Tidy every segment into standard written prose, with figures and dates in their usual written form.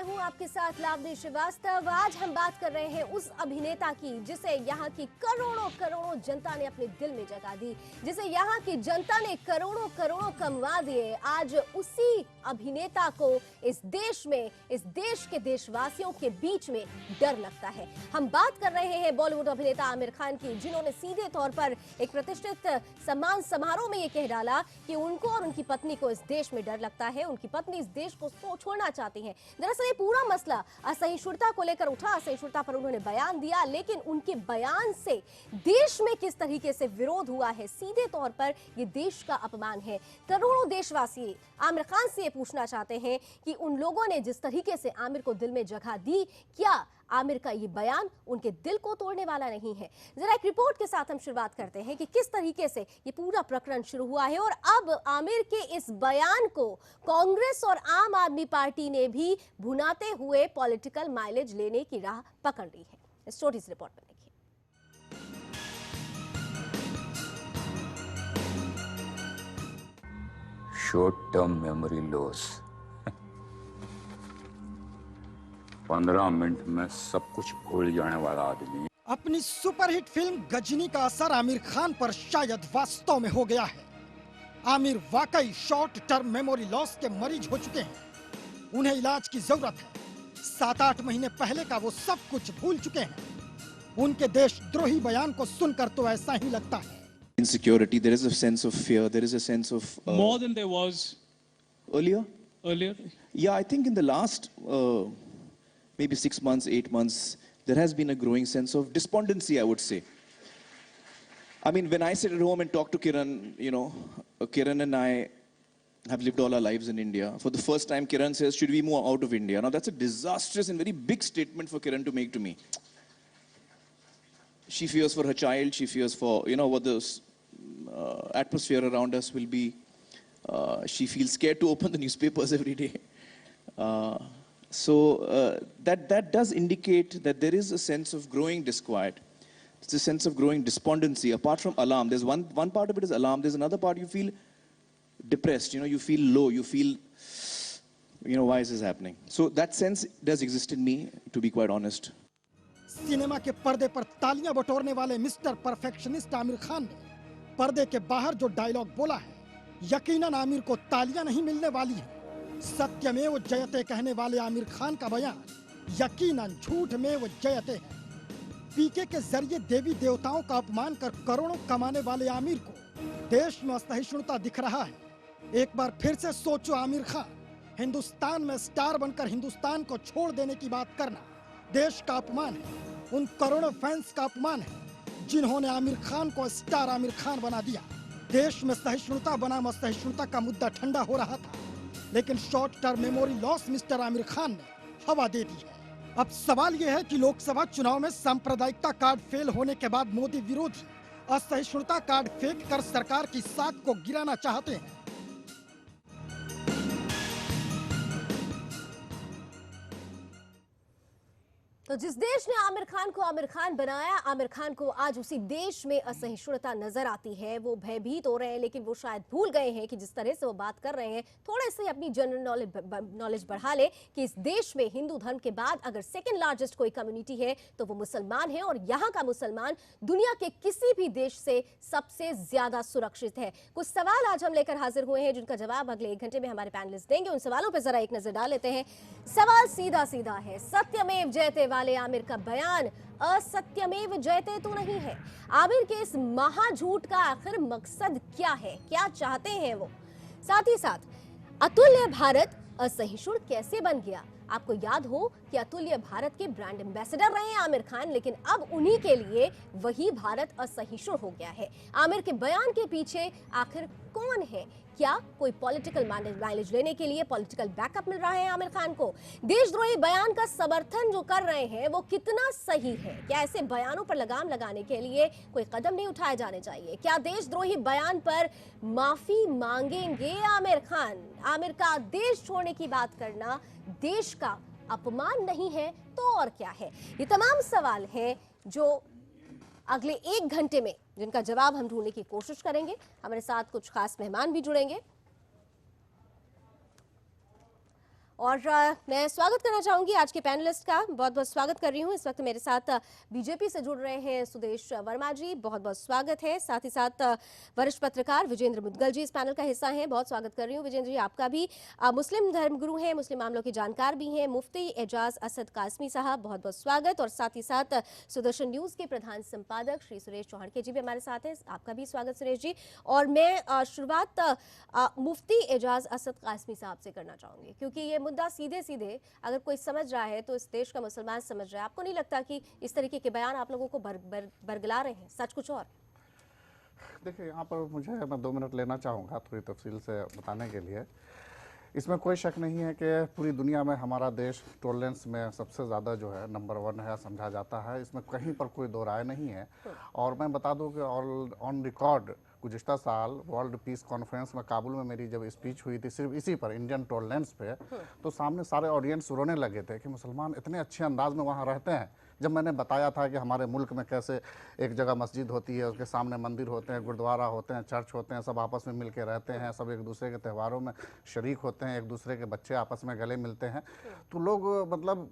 मैं हूं आपके साथ लावनी श्रीवास्तव। आज हम बात कर रहे हैं उस अभिनेता की जिसे यहाँ की करोड़ों करोड़ों जनता ने अपने दिल में जगह दी, जिसे यहाँ की जनता ने करोड़ों करोड़ों कमवा दिए। आज उसी अभिनेता को इस देश में, इस देश के देशवासियों के बीच में डर लगता है। हम बात कर रहे हैं बॉलीवुड अभिनेता आमिर खान की, जिन्होंने सीधे तौर पर एक प्रतिष्ठित सम्मान समारोह में ये कह डाला कि उनको और उनकी पत्नी को इस देश में डर लगता है, उनकी पत्नी इस देश को छोड़ना चाहती हैं। दरअसल ये पूरा मसला असहिष्णुता को लेकर उठा, असहिष्णुता पर उन्होंने बयान दिया, लेकिन उनके बयान से देश में किस तरीके से विरोध हुआ है, सीधे तौर पर ये देश का अपमान है। करोड़ों देशवासी आमिर खान से ये पूछना चाहते हैं कि उन लोगों ने जिस तरीके से आमिर को दिल में जगह दी, क्या आमिर का ये बयान उनके दिल को तोड़ने वाला नहीं है? जरा एक रिपोर्ट के साथ हम शुरुआत करते हैं कि किस तरीके से ये पूरा प्रकरण शुरू हुआ है और अब आमिर के इस बयान को कांग्रेस और आम आदमी पार्टी ने भी भुनाते हुए पॉलिटिकल माइलेज लेने की राह पकड़ ली है। इस छोटी सी रिपोर्ट में देखिए। Short term memory loss. 15 minute में सब कुछ भूल जाने वाला आदमी। अपनी सुपरहिट फिल्म गजनी का असर आमिर खान पर शायद वास्तव में हो गया है। आमिर वाकई शॉर्ट टर्म मेमोरी लॉस के मरीज हो चुके हैं। उन्हें इलाज की जरूरत है। 7-8 महीने पहले का वो सब कुछ भूल चुके हैं। उनके देशद्रोही बयान को सुनकर तो ऐसा ही लगता है। Insecurity, there is a sense of fear, there is a sense of more than there was earlier. Yeah, I think in the last maybe 6 months, 8 months, there has been a growing sense of despondency, I would say. I mean, when I sit at home and talk to Kiran, you know, Kiran and I have lived all our lives in India. For the first time, Kiran says, should we move out of India? Now, that's a disastrous and very big statement for Kiran to make to me. She fears for her child, she fears for, you know, what the atmosphere around us will be. She feels scared to open the newspapers every day. So that does indicate that there is a sense of growing disquiet. It's a sense of growing despondency. Apart from alarm, there's one part of it is alarm. There's another part you feel depressed. You know, you feel low. You feel, you know, why is this happening? So that sense does exist in me, to be quite honest. Cinema के पर्दे पर तालियां बटोरने वाले mister perfectionist Aamir Khan ने पर्दे के बाहर जो डायलॉग बोला है, यकीनन आमिर को तालियां नहीं मिलने वाली है। सत्यमेव जयते कहने वाले आमिर खान का बयान यकीनन झूठमेव जयते है। पीके के जरिए देवी देवताओं का अपमान कर करोड़ों कमाने वाले आमिर को देश में असहिष्णुता दिख रहा है। एक बार फिर से सोचो आमिर खान, हिंदुस्तान में स्टार बनकर हिंदुस्तान को छोड़ देने की बात करना देश का अपमान है। उन करोड़ों फैंस का अपमान है जिन्होंने आमिर खान को स्टार आमिर खान बना दिया। देश में सहिष्णुता बनाम असहिष्णुता का मुद्दा ठंडा हो रहा था, लेकिन short term memory loss mister Aamir Khan ने हवा दे दी है। अब सवाल यह है कि लोकसभा चुनाव में सांप्रदायिकता कार्ड फेल होने के बाद मोदी विरोधी असहिष्णुता कार्ड फेंक कर सरकार की साख को गिराना चाहते हैं। तो जिस देश ने आमिर खान को आमिर खान बनाया, आमिर खान को आज उसी देश में असहिष्णुता नजर आती है। वो भयभीत हो रहे हैं, लेकिन वो शायद भूल गए हैं कि जिस तरह से वो बात कर रहे हैं, थोड़े से अपनी जनरल नॉलेज बढ़ा ले कि इस देश में हिंदू धर्म के बाद अगर सेकंड लार्जेस्ट कोई कम्युनिटी है तो वो मुसलमान है, और यहाँ का मुसलमान दुनिया के किसी भी देश से सबसे ज्यादा सुरक्षित है। कुछ सवाल आज हम लेकर हाजिर हुए हैं, जिनका जवाब अगले 1 घंटे में हमारे पैनलिस्ट देंगे। उन सवालों पर जरा एक नजर डाल लेते हैं। सवाल सीधा सीधा है, सत्यमेव जयते वाले आमिर का बयान असत्यमेव जयते तो नहीं है। आमिर के इस महाझूठ का आखिर मकसद क्या है, क्या चाहते हैं वो? साथ ही साथ अतुल्य भारत असहिष्णु कैसे बन गया? आपको याद हो कि अतुल्य भारत के ब्रांड एम्बेसडर रहे हैं आमिर खान, लेकिन अब उन्हीं के लिए वही भारत असहिष्णु हो गया है। आमिर के बयान के पीछे आखिर कौन है? क्या कोई पॉलिटिकल माइलेज लेने के लिए पॉलिटिकल बैकअप मिल रहा है आमिर खान को? देशद्रोही बयान का समर्थन जो कर रहे हैं वो कितना सही है? क्या ऐसे बयानों पर लगाम लगाने के लिए कोई कदम नहीं उठाए जाने चाहिए? क्या देशद्रोही बयान पर माफी मांगेंगे आमिर खान? आमिर का देश छोड़ने की बात करना देश का अपमान नहीं है तो और क्या है? ये तमाम सवाल हैं जो अगले 1 घंटे में जिनका जवाब हम ढूंढने की कोशिश करेंगे। हमारे साथ कुछ खास मेहमान भी जुड़ेंगे और मैं स्वागत करना चाहूंगी आज के पैनलिस्ट का। बहुत बहुत स्वागत कर रही हूँ। इस वक्त मेरे साथ बीजेपी से जुड़ रहे हैं सुदेश वर्मा जी, बहुत बहुत स्वागत है। साथ ही साथ वरिष्ठ पत्रकार विजेंद्र मुदगल जी इस पैनल का हिस्सा हैं, बहुत स्वागत कर रही हूँ विजेंद्र जी आपका भी। मुस्लिम धर्मगुरु हैं, मुस्लिम मामलों की जानकार भी हैं, मुफ्ती एजाज असद कासमी साहब, बहुत बहुत स्वागत। और साथ ही साथ सुदर्शन न्यूज के प्रधान संपादक श्री सुरेश चौहान के जी भी हमारे साथ हैं, आपका भी स्वागत सुरेश जी। और मैं शुरुआत मुफ्ती एजाज असद कासमी साहब से करना चाहूंगी, क्योंकि ये मुद्दा सीधे सीधे अगर कोई समझ रहा है तो इस देश का मुसलमान समझ रहा है। आपको नहीं लगता कि इस तरीके के बयान आप लोगों को बरगला रहे हैं, सच कुछ और? देखिए, यहाँ पर मैं 2 मिनट लेना चाहूँगा थोड़ी तफसील से बताने के लिए। इसमें कोई शक नहीं है कि पूरी दुनिया में हमारा देश टॉलरेंस में सबसे ज़्यादा जो है नंबर 1 है, समझा जाता है। इसमें कहीं पर कोई दो राय नहीं है। और मैं बता दूं कि ऑन रिकॉर्ड गुज़िश्ता साल वर्ल्ड पीस कॉन्फ्रेंस में काबुल में मेरी जब स्पीच हुई थी सिर्फ इसी पर, इंडियन टॉलरेंस पे, तो सामने सारे ऑडियंस रोने लगे थे कि मुसलमान इतने अच्छे अंदाज में वहाँ रहते हैं। जब मैंने बताया था कि हमारे मुल्क में कैसे एक जगह मस्जिद होती है, उसके सामने मंदिर होते हैं, गुरुद्वारा होते हैं, चर्च होते हैं, सब आपस में मिल के रहते हैं, सब एक दूसरे के त्योहारों में शरीक होते हैं, एक दूसरे के बच्चे आपस में गले मिलते हैं, तो लोग मतलब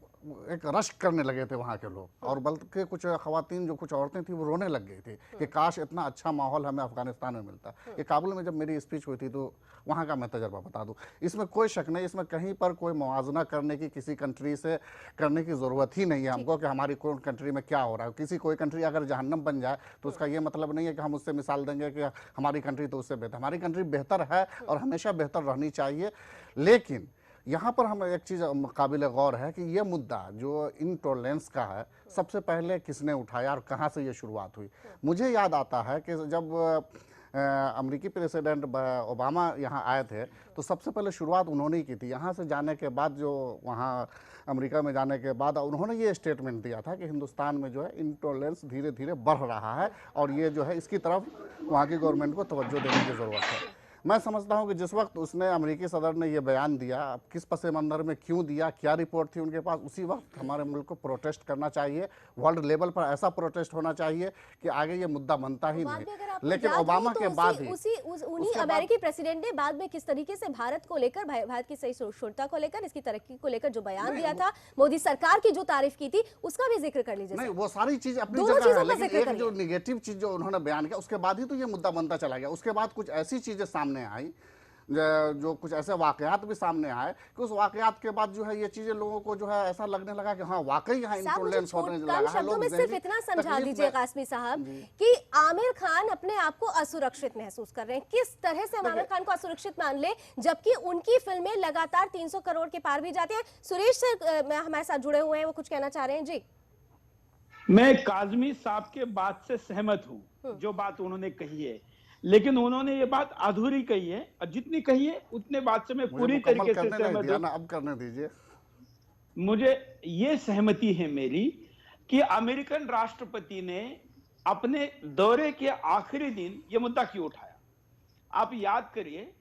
एक रश करने लगे थे वहाँ के लोग। और बल्कि कुछ ख़वातीन, जो कुछ औरतें थी, वो रोने लग गई थी कि काश इतना अच्छा माहौल हमें अफगानिस्तान में मिलता। ये काबुल में जब मेरी स्पीच हुई थी तो वहाँ का मैं तजर्बा बता दूँ। इसमें कोई शक नहीं, इसमें कहीं पर कोई मुआवजा करने की, किसी कंट्री से करने की ज़रूरत ही नहीं है हमको कि हमारी कौन कंट्री में क्या हो रहा है। किसी कोई कंट्री अगर जहन्नम बन जाए तो उसका ये मतलब नहीं है कि हम उससे मिसाल देंगे कि हमारी कंट्री तो उससे बेहतर। हमारी कंट्री बेहतर है और हमेशा बेहतर रहनी चाहिए। लेकिन यहाँ पर हम एक चीज़ काबिल गौर है कि ये मुद्दा जो इंटॉलरेंस का है, सबसे पहले किसने उठाया और कहाँ से ये शुरुआत हुई। मुझे याद आता है कि जब अमेरिकी प्रेसिडेंट ओबामा यहाँ आए थे तो सबसे पहले शुरुआत उन्होंने ही की थी। यहाँ से जाने के बाद, जो वहाँ अमेरिका में जाने के बाद उन्होंने ये स्टेटमेंट दिया था कि हिंदुस्तान में जो है इंटॉलरेंस धीरे धीरे बढ़ रहा है और ये जो है इसकी तरफ वहाँ की गवर्नमेंट को तवज्जो देने की ज़रूरत है। मैं समझता हूं कि जिस वक्त उसने, अमेरिकी सदर ने ये बयान दिया, किस पसे मंजर में क्यों दिया, क्या रिपोर्ट थी उनके पास, उसी वक्त हमारे मुल्क को प्रोटेस्ट करना चाहिए। वर्ल्ड लेवल पर ऐसा प्रोटेस्ट होना चाहिए कि आगे ये मुद्दा बनता ही नहीं। लेकिन ओबामा के बाद ही उन्हीं अमेरिकी प्रेसिडेंट ने बाद में किस तरीके से भारत को लेकर, भारत की सहिष्णुता को लेकर, इसकी तरक्की को लेकर जो बयान दिया था, मोदी सरकार की जो तारीफ की थी, उसका भी जिक्र कर लीजिए। नहीं, वो सारी चीज अपनी जगह है, लेकिन एक जो निगेटिव चीज जो उन्होंने बयान किया, उसके बाद ही तो ये मुद्दा बनता चला गया। उसके बाद कुछ ऐसी चीजें सामने आई, जो कुछ ऐसे वाकयात भी सामने आए कि उस वाकयात के बाद जो है ये चीजें लोगों को जो है ऐसा लगने लगा कि हाँ वाकई यहाँ इंटॉलरेंस होने लगा है। लोग सिर्फ इतना समझा दीजिए कासमी साहब कि आमिर खान अपने आप को असुरक्षित महसूस कर रहे हैं। किस तरह से हम आमिर खान को असुरक्षित मान ले, जबकि उनकी फिल्में लगातार 300 करोड़ के पार भी जाती हैं। सुरेश सर हमारे साथ जुड़े हुए हैं, वो कुछ कहना चाह रहे हैं। जी, मैं काजमी साहब के बात से सहमत हूँ, जो बात उन्होंने कही है, लेकिन उन्होंने ये बात अधूरी कही है और जितनी कही है उतने बात से मैं पूरी तरीके से सहमत हूं। अब करने दीजिए। मुझे ये सहमति है मेरी कि अमेरिकन राष्ट्रपति ने अपने दौरे के आखिरी दिन ये मुद्दा क्यों उठाया। आप याद करिए,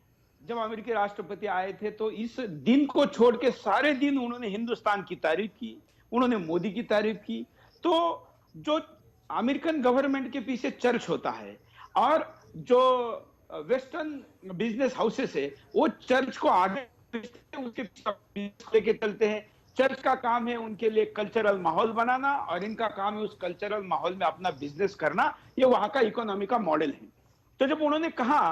जब अमेरिकी राष्ट्रपति आए थे तो इस दिन को छोड़ के सारे दिन उन्होंने हिंदुस्तान की तारीफ की, उन्होंने मोदी की तारीफ की। तो जो अमेरिकन गवर्नमेंट के पीछे चर्च होता है और जो वेस्टर्न बिजनेस हाउसेस है वो चर्च को आगे उसके लेके चलते हैं। चर्च का काम है उनके लिए कल्चरल माहौल बनाना और इनका काम है उस कल्चरल माहौल में अपना बिजनेस करना। ये वहां का इकोनॉमी का मॉडल है। तो जब उन्होंने कहा,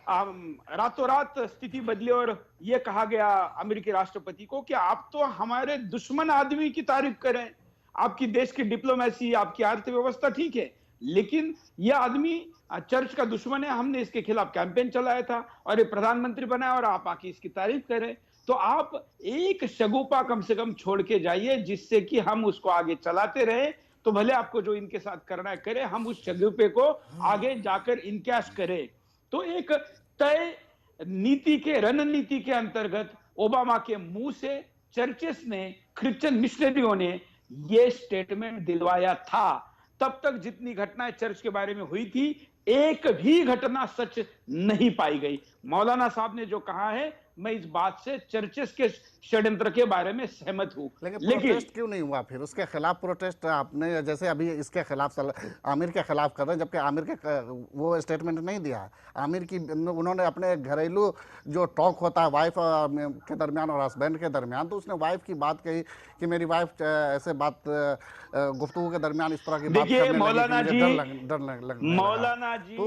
रातों रात स्थिति बदली और ये कहा गया अमेरिकी राष्ट्रपति को कि आप तो हमारे दुश्मन आदमी की तारीफ करें, आपकी देश की डिप्लोमेसी, आपकी अर्थव्यवस्था ठीक है, लेकिन यह आदमी चर्च का दुश्मन है, हमने इसके खिलाफ कैंपेन चलाया था और ये प्रधानमंत्री बनाया और आप आके इसकी तारीफ करें। तो आप एक शगुफा कम से कम छोड़ के जाइए जिससे कि हम उसको आगे चलाते रहे। तो भले आपको जो इनके साथ करना है करें, हम उस शगुफे को आगे जाकर इनकैश करें। तो एक तय नीति के, रणनीति के अंतर्गत ओबामा के मुंह से चर्चेस ने, क्रिश्चियन मिशनरियों ने ये स्टेटमेंट दिलवाया था। तब तक जितनी घटनाएं चर्च के बारे में हुई थी, एक भी घटना सच नहीं पाई गई। मौलाना साहब ने जो कहा है मैं इस बात से चर्चेस के षड्यंत्र के बारे में सहमत हूं। लेकिन प्रोटेस्ट क्यों नहीं हुआ फिर? उसके खिलाफ प्रोटेस्ट आपने, जैसे अभी इसके खिलाफ आमिर के खिलाफ कर रहे हैं, जबकि आमिर के वो स्टेटमेंट नहीं दिया। आमिर की उन्होंने अपने घरेलू जो टॉक होता है वाइफ के दरमियान और हस्बैंड के दरमियान, तो उसने वाइफ की बात कही कि मेरी वाइफ ऐसे बात गुफ्तगू के दरमियान इस तरह की बात देखिए करने मौलाना लगी कि जी, मुझे डर लगने लगा। मौलाना जी,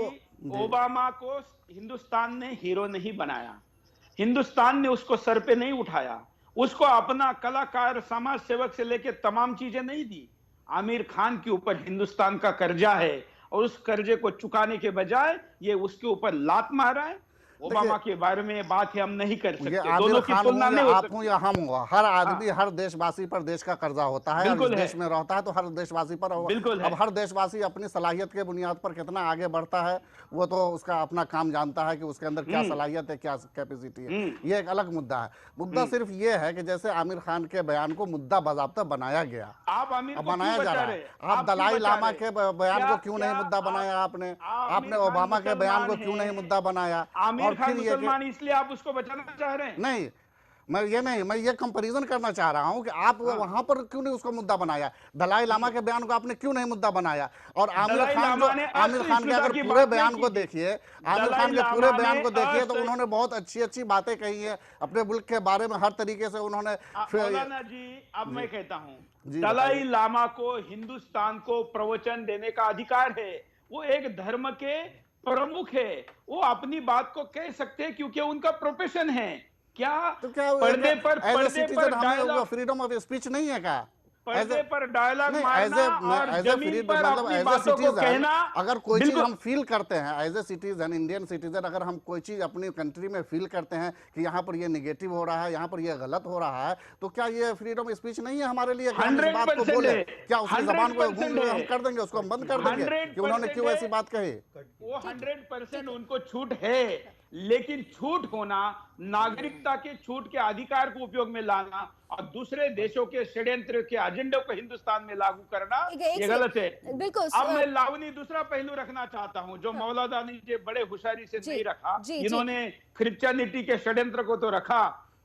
ओबामा को हिंदुस्तान ने हीरो नहीं बनाया, हिंदुस्तान ने उसको सर पे नहीं उठाया, उसको अपना कलाकार, समाज सेवक से लेकर तमाम चीजें नहीं दी। आमिर खान के ऊपर हिंदुस्तान का कर्जा है और उस कर्जे को चुकाने के बजाय ये उसके ऊपर लात मारा है। ओबामा के बारे में बात है, हम नहीं कर सकते, दोनों की तुलना नहीं हो आप सकती। हूं या हम हुआ, हर आदमी हर देशवासी पर देश का कर्जा होता है, और इस देश में रहता है तो हर देशवासी पर। अब हर देशवासी अपनी सलाहियत के बुनियाद पर कितना आगे बढ़ता है वो तो उसका अपना काम जानता है कि उसके अंदर क्या सलाहियत है, क्या कैपेसिटी है, ये एक अलग मुद्दा है। मुद्दा सिर्फ ये है कि जैसे आमिर खान के बयान को मुद्दा बाज़ाब्ता बनाया गया, आप आमिर को बनाया जा रहा है। आप दलाई लामा के बयान को क्यों नहीं मुद्दा बनाया? आपने ओबामा के बयान को क्यों नहीं मुद्दा बनाया? आमिर खान मुसलमान इसलिए आप उसको बचाना चाह रहे हैं? नहीं, मैं ये कंपैरिजन करना चाह रहा हूं कि आप वहां पर क्यों नहीं उसको मुद्दा बनाया? दलाई लामा के बयान को आपने क्यों नहीं मुद्दा बनाया? और आमिर खान के अगर पूरे बयान को देखिए, आमिर खान के पूरे बयान को देखिए तो उन्होंने बहुत अच्छी बातें कही है अपने मुल्क के बारे में, हर तरीके से उन्होंने। मौलाना जी, अब मैं कहता हूं, दलाई लामा को हिंदुस्तान को प्रवचन देने का अधिकार है, वो एक धर्म के प्रमुख है, वो अपनी बात को कह सकते हैं क्योंकि उनका प्रोफेशन है। क्या तो क्या पर्दे पर फ्रीडम ऑफ स्पीच नहीं है क्या? पर्दे पर डायलॉग मारना और जमीन पर मतलब अपनी एज ए बातों को कहना, सिटीजन अगर कोई चीज हम फील करते हैं, as a citizen, Indian citizen, अगर हम कोई चीज अपनी कंट्री में फील करते हैं कि यहाँ पर ये निगेटिव हो रहा है, यहाँ पर ये गलत हो रहा है, तो क्या ये फ्रीडम ऑफ स्पीच नहीं है हमारे लिए? हम इस बात को बोले, क्या उसकी जबान को हम कर देंगे, उसको हम बंद कर देंगे कि उन्होंने क्यों ऐसी बात कही? वो 100% उनको छूट है, लेकिन छूट होना, नागरिकता के छूट के अधिकार को उपयोग में लाना और दूसरे देशों के षड्यंत्र के एजेंडे को हिंदुस्तान में लागू करना, ये गलत है। बिल्कुल। अब मैं लावनी दूसरा पहलू रखना चाहता हूं जो मौलाना ने बड़े होशियारी से नहीं रखा। इन्होंने क्रिश्चियनिटी के षड्यंत्र को तो रखा,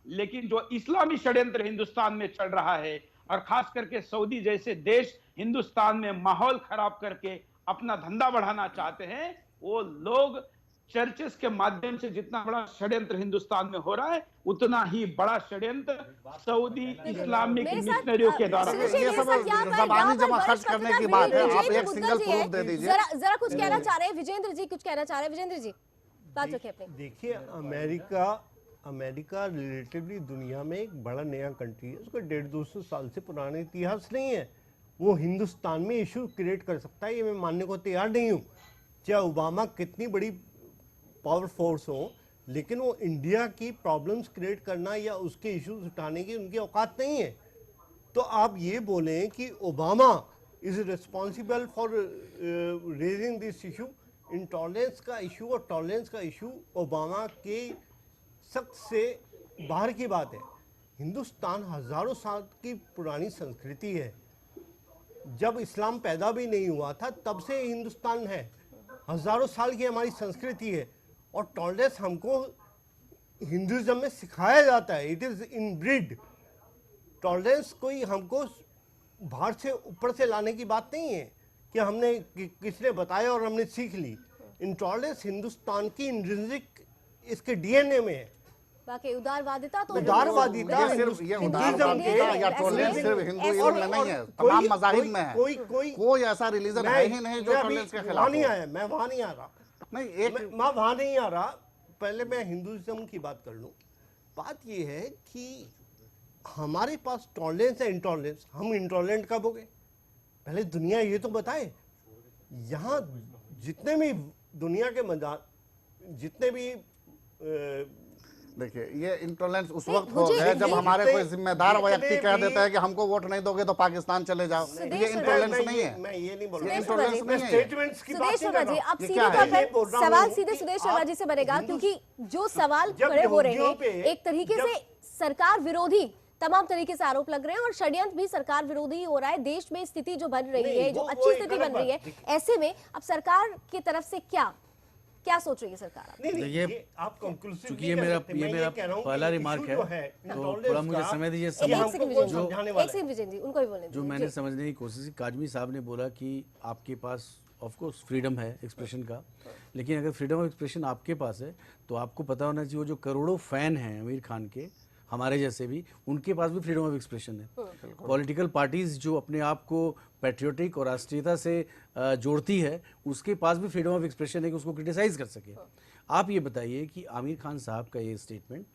लेकिन जो इस्लामी षड्यंत्र हिंदुस्तान में चल रहा है और खास करके सऊदी जैसे देश हिंदुस्तान में माहौल खराब करके अपना धंधा बढ़ाना चाहते हैं, वो लोग चर्चेस के माध्यम से जितना बड़ा षड्यंत्र हिंदुस्तान में हो रहा है, उतना ही बड़ा षड्यंत्र सऊदी इस्लामिक मिशनरियों के द्वारा। ये सब ज़बानी जमा खर्च करने की बात है। आप एक सिंगल प्रूफ दे दीजिए। जरा कुछ कहना चाह रहे हैं विजेंद्र जी, कुछ कहना चाह रहे हैं विजेंद्र जी, बात रखिए अपनी। देखिए, अमेरिका रिलेटिवली दुनिया में एक बड़ा नया कंट्री है, उसका 150-200 साल से पुराना इतिहास नहीं है। वो हिंदुस्तान में इशू क्रिएट कर सकता है, ये मैं मानने को तैयार नहीं हूँ। चाहे ओबामा कितनी बड़ी पावर फोर्स हो, लेकिन वो इंडिया की प्रॉब्लम्स क्रिएट करना या उसके इश्यूज उठाने की उनकी औकात नहीं है। तो आप ये बोलें कि Obama is responsible for raising this issue, intolerance का इशू और टॉलरेंस का इशू ओबामा के सख्त से बाहर की बात है। हिंदुस्तान हजारों साल की पुरानी संस्कृति है, जब इस्लाम पैदा भी नहीं हुआ था तब से हिंदुस्तान है, हजारों साल की हमारी संस्कृति है। और टॉलरेंस हमको हिंदुइज्म में सिखाया जाता है, इट इज इनब्रिड। टॉलरेंस कोई हमको बाहर से ऊपर से लाने की बात नहीं है कि हमने किसने बताया और हमने सीख ली। इंटॉलरेंस हिंदुस्तान की इंट्रिंसिक इसके डीएनए में है। बाकी उदारवादिता तो उदारवादिता सिर्फ ये उदारवादिता या टॉलरेंस सिर्फ हिंदुइज्म में नहीं है, तमाम मज़ाहिब में है। कोई ऐसा रिलीजन है ही नहीं जो टॉलरेंस के खिलाफ नहीं आया। मैं वहां नहीं आ रहा, नहीं मैं वहां नहीं आ रहा। पहले मैं हिंदुइज्म की बात कर लूं। बात ये है कि हमारे पास टॉलरेंस है, इंटॉलरेंस। हम इंटॉलरेंट कब हो गए? पहले दुनिया ये तो बताए। यहाँ जितने भी दुनिया के जितने भी देखिए, ये इंटॉलरेंस उस वक्त हो गया जब हमारे कोई जिम्मेदार व्यक्ति कह देता है कि हमको वोट नहीं दोगे तो पाकिस्तान चले जाओ। ये इंटॉलरेंस नहीं है। मैं ये नहीं बोल रहा, इंटॉलरेंस नहीं है। स्टेटमेंट्स की बात नहीं कर रहा हूं। अब सीधे तौर पर सवाल सीधे सुदेश शर्मा जी से बनेगा, क्योंकि जो सवाल खड़े हो रहे हैं एक तरीके से सरकार विरोधी तमाम तरीके से आरोप लग रहे हैं और षड्यंत्र भी सरकार विरोधी हो रहा है। देश में स्थिति जो बन रही है, जो अच्छी स्थिति बन रही है, ऐसे में अब सरकार की तरफ से क्या क्या सोच रही है सरकार अब? नहीं देखिए, ये आप कंक्लूसिव चूंकि ये मेरा पहला रिमार्क है, तो थोड़ा मुझे समय दीजिए। एक सेकंड विजय जी, समझाने एक वाला सेकंड विजय जी, उनको भी बोलने जो दीजिए। मैंने जी। समझने की कोशिश की, काजमी साहब ने बोला कि आपके पास ऑफ कोर्स फ्रीडम है एक्सप्रेशन का, लेकिन अगर फ्रीडम ऑफ एक्सप्रेशन आपके पास है तो आपको पता होना चाहिए वो जो करोड़ों फैन हैं आमिर खान के, हमारे जैसे भी, उनके पास भी फ्रीडम ऑफ एक्सप्रेशन है। पॉलिटिकल पार्टीज जो अपने आप को पैट्रियोटिक और राष्ट्रीयता से जोड़ती है, उसके पास भी फ्रीडम ऑफ एक्सप्रेशन है कि उसको क्रिटिसाइज कर सके। आप ये बताइए कि आमिर खान साहब का ये स्टेटमेंट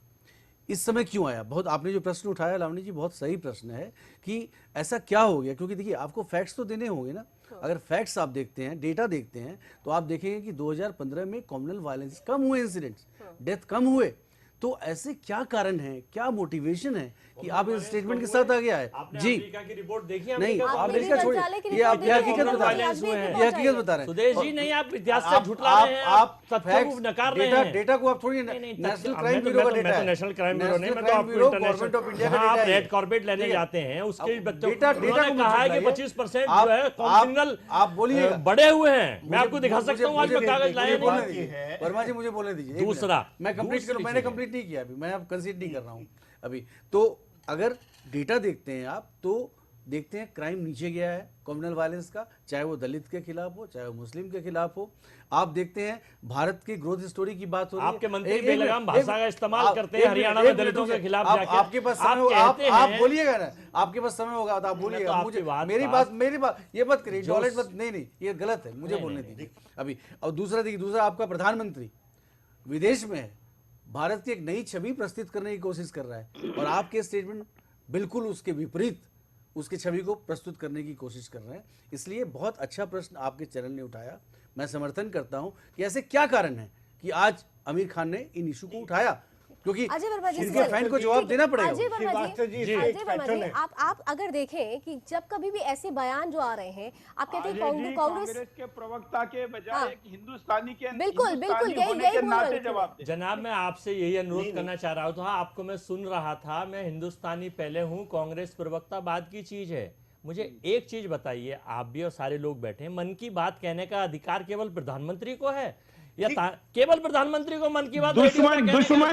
इस समय क्यों आया? बहुत आपने जो प्रश्न उठाया लावणी जी, बहुत सही प्रश्न है कि ऐसा क्या हो गया, क्योंकि देखिए आपको फैक्ट्स तो देने होंगे ना। अगर फैक्ट्स आप देखते हैं, डेटा देखते हैं, तो आप देखेंगे कि 2015 में कम्युनल वायलेंस कम हुए, इंसिडेंट्स, डेथ कम हुए। तो ऐसे क्या कारण है, क्या मोटिवेशन है कि आप इस स्टेटमेंट के साथ आगे आए? जी, अमेरिका की रिपोर्ट देखिए, नहीं, अमेरिका आप की अमेरिका छोड़िए, ये आप ये हकीकत बता रहे हैं, ये हकीकत बता रहे हैं। सुदेश जी, नहीं आप इतिहास से झुठला रहे हैं, आप तथ्यों को नकार रहे हैं। डेटा को आप थोड़ी, नेशनल क्राइम ब्यूरो का डेटा है, नेशनल क्राइम ब्यूरो नहीं, मैं तो नेशनल आपको crime bureau, government of India का जहां आप डेटा है। रेड कॉर्बेट लेने जाते हैं, उसके बच्चों डेटा को उन्होंने कहा है कि 25% जो है कॉम्युनल आप बोलिएगा, बढ़े हुए हैं। मैं आपको दिखा सकता हूँ, आज मैं कागज लाया नहीं। वर्मा जी मुझे बोलने दीजिए। दूसरा, मैं कंप्लीट करूं, मैंने कंप्लीट नहीं किया अभी, मैं अब कंसीड नहीं कर रहा हूं अभी। तो अगर डेटा देखते हैं आप, तो देखते हैं क्राइम नीचे गया है कम्युनल वायलेंस का, चाहे वो दलित के खिलाफ हो, चाहे वो मुस्लिम के खिलाफ हो। आप देखते हैं भारत की ग्रोथ स्टोरी की बात हो रही है, आपके मंत्री बेलगाम भाषा का इस्तेमाल करते हैं हरियाणा में दलितों के खिलाफ जाके। आपके पास समय, आप बोलिएगा ना, आपके पास समय होगा तो आप बोलिएगा। मुझे मेरी बात ये मत करिए, टॉयलेट मत, नहीं ये गलत है, मुझे बोलने दीजिए अभी। और दूसरा देखिए, दूसरा आपका प्रधानमंत्री विदेश में है, भारत की एक नई छवि प्रस्तुत करने की कोशिश कर रहा है, और आपके स्टेटमेंट बिल्कुल उसके विपरीत उसकी छवि को प्रस्तुत करने की कोशिश कर रहे हैं। इसलिए बहुत अच्छा प्रश्न आपके चैनल ने उठाया, मैं समर्थन करता हूं कि ऐसे क्या कारण है कि आज आमिर खान ने इन इशू को उठाया, क्योंकि इनके फैन को जवाब देना पड़ेगा। अजय वर्मा जी, आप अगर देखें कि जब कभी भी ऐसे बयान जो आ रहे हैं, आप कहते हैं कांग्रेस के प्रवक्ता के बजाय एक हिंदुस्तानी के बिल्कुल नाते जवाब दे। जनाब, मैं आपसे यही अनुरोध करना चाह रहा था, आपको मैं सुन रहा था, मैं हिंदुस्तानी पहले हूं, कांग्रेस प्रवक्ता बाद की चीज है। मुझे एक चीज बताइए, आप भी और सारे लोग बैठे, मन की बात कहने का अधिकार केवल प्रधानमंत्री को है या केवल प्रधानमंत्री को मन की बात? दुश्मन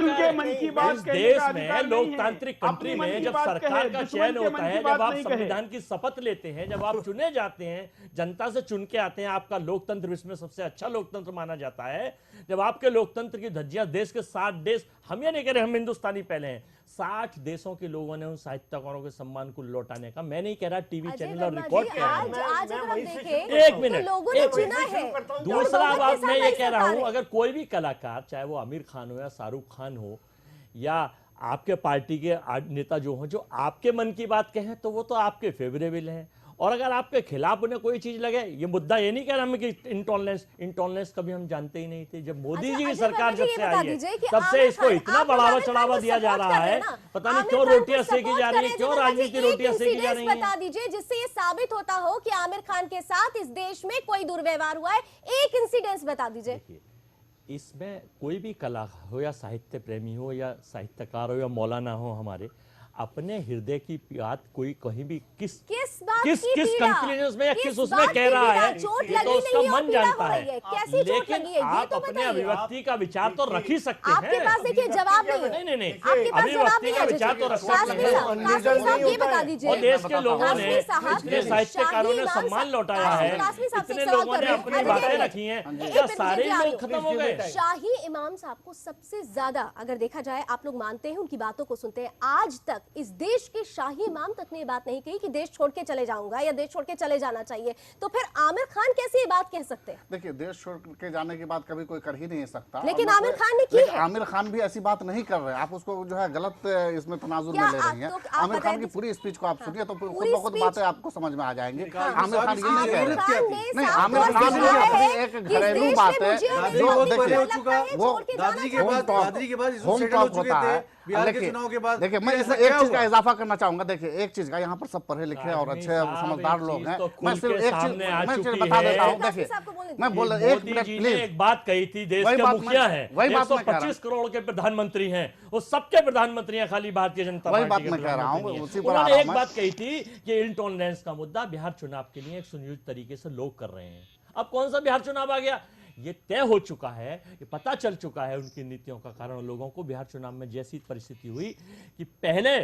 के मन की बात इस देश में, लोकतांत्रिक कंट्री में, जब सरकार का चयन होता है, जब आप संविधान की शपथ लेते हैं, जब आप चुने जाते हैं, जनता से चुन के आते हैं, आपका लोकतंत्र विश्व में सबसे अच्छा लोकतंत्र माना जाता है। जब आपके लोकतंत्र की धज्जियां देश के 60 देश, हम ये नहीं कह रहे हम हिंदुस्तानी पहले हैं, 60 देशों के लोगों ने उन साहित्यकारों के सम्मान को लौटाने का, मैं नहीं कह रहा, टीवी चैनल और रिकॉर्ड कह रहा हूं। एक मिनट, दूसरा बात मैं ये कह रहा हूं, अगर कोई भी कलाकार, चाहे वो आमिर खान हो या शाहरुख खान हो या आपके पार्टी के नेता जो हो, जो आपके मन की बात कहें तो वो तो आपके फेवरेबल हैं, और अगर आपके खिलाफ उन्हें कोई चीज लगे, ये मुद्दा ये नहीं कह रहा मैं कि इंटॉलरेंस कभी हम जानते ही नहीं थे। जब मोदी जी की सरकार जब से आई है, तब से इसको इतना बढ़ावा चढ़ावा दिया जा रहा है, पता नहीं क्यों रोटियां सेकी जा रही है, क्यों राजनीति रोटियां सेकी जा रही है। बता दीजिए जिससे ये साबित होता हो कि आमिर खान के साथ इस देश में कोई दुर्व्यवहार हुआ है, एक इंसिडेंस बता दीजिए। इसमें कोई भी कला हो या साहित्य प्रेमी हो या साहित्यकार हो या मौलाना हो, हमारे अपने हृदय की बात कोई कहीं भी किस कंक्लूजन में या किस उसमें कह रहा है, ये तो उसका मन जानता है। लेकिन आप अपने अभिव्यक्ति का विचार तो रख ही सकते हैं। आपके पास देखिए जवाब नहीं, अभिव्यक्ति का विचार तो रख सकते हैं। और देश के लोगों ने, इतने साहित्यकारों ने सम्मान लौटाया है, इतने लोगों ने अपनी बातें रखी हैं, क्या सारे लोग खत्म हो गए? शाही इमाम साहब को सबसे ज्यादा अगर देखा जाए, आप लोग मानते हैं, उनकी बातों को सुनते हैं, आज तक इस देश के शाही इमाम तक ने ये बात नहीं कही कि देश छोड़ के चले जाऊंगा या देश छोड़ के चले जाना चाहिए, तो फिर आमिर खान कैसे ये बात कह सकते हैं? देखिए, देश छोड़ के जाने की बात कभी कोई कर ही नहीं सकता, लेकिन आमिर खान ने की है। आमिर खान भी ऐसी बात नहीं कर रहे, आप उसको जो है गलत इसमें तनाजुर में ले रही हैं। आमिर खान की पूरी स्पीच को आप सुनिए तो खुद ब खुद बातें आपको समझ में आ जाएंगी। आमिर खान ये नहीं कह रहे, नहीं, आमिर खान एक घरेलू बात है जो देखिए, वो दादरी के बाद होम टॉक होता है। देखिए, मैं इसमें एक चीज का इजाफा करना चाहूंगा। देखिए, एक चीज का, यहाँ पर सब पढ़े लिखे और अच्छे समझदार लोग हैं, मैं सिर्फ एक चीज बता देता हूँ। देखिए, मैं बोल रहा, एक मिनट प्लीज, एक बात कही थी, देश के मुखिया हैं, 125 करोड़ के प्रधानमंत्री हैं, वो सबके प्रधानमंत्री हैं, खाली भारतीय जनता पार्टी के। वही बात मैं कह रहा हूँ, उन्होंने एक बात कही थी कि इंटॉलरेंस का मुद्दा बिहार चुनाव के लिए एक सुनियोजित तरीके से लोग कर रहे हैं। अब कौन सा बिहार चुनाव आ गया? ये तय हो चुका है, ये पता चल चुका है उनकी नीतियों का कारण लोगों को। बिहार चुनाव में जैसी परिस्थिति हुई कि पहले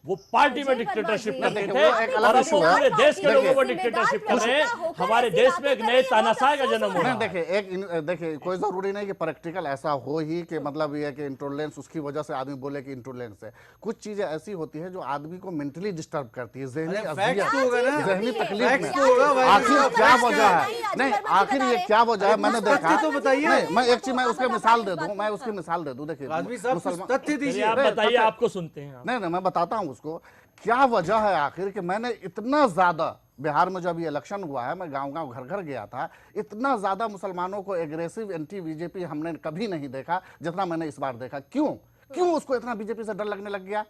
वो पार्टी में डिक्टेटरशिप करते थे और अब वो पूरे देश के लोगों को डिक्टेटरशिप कर रहे हैं। हमारे देश में एक नए तानाशाह का जन्म हुआ। देखिए कोई जरूरी नहीं कि प्रैक्टिकल ऐसा हो ही कि मतलब ये कि इंटॉलरेंस उसकी वजह से आदमी बोले कि इंटॉलरेंस है। कुछ चीजें ऐसी होती है जो आदमी को मेंटली डिस्टर्ब करती है, जहनी तकलीफ में। आखिर क्या वजह है? नहीं, आखिर ये क्या वजह है मैंने देखा तो बताइए। मैं एक चीज मैं उसकी मिसाल दे दूं, देखिए तथ्य दीजिए, आप बताइए, आपको सुनते हैं। नहीं मैं बताता हूं उसको क्या वजह है आखिर कि मैंने इतना ज्यादा बिहार में जब ये इलेक्शन हुआ है, मैं गांव-गांव घर-घर गया था, इतना ज्यादा मुसलमानों को एग्रेसिव एंटी बीजेपी हमने कभी नहीं देखा जितना मैंने इस बार देखा। क्यों उसको इतना बीजेपी से डर लगने लग गया?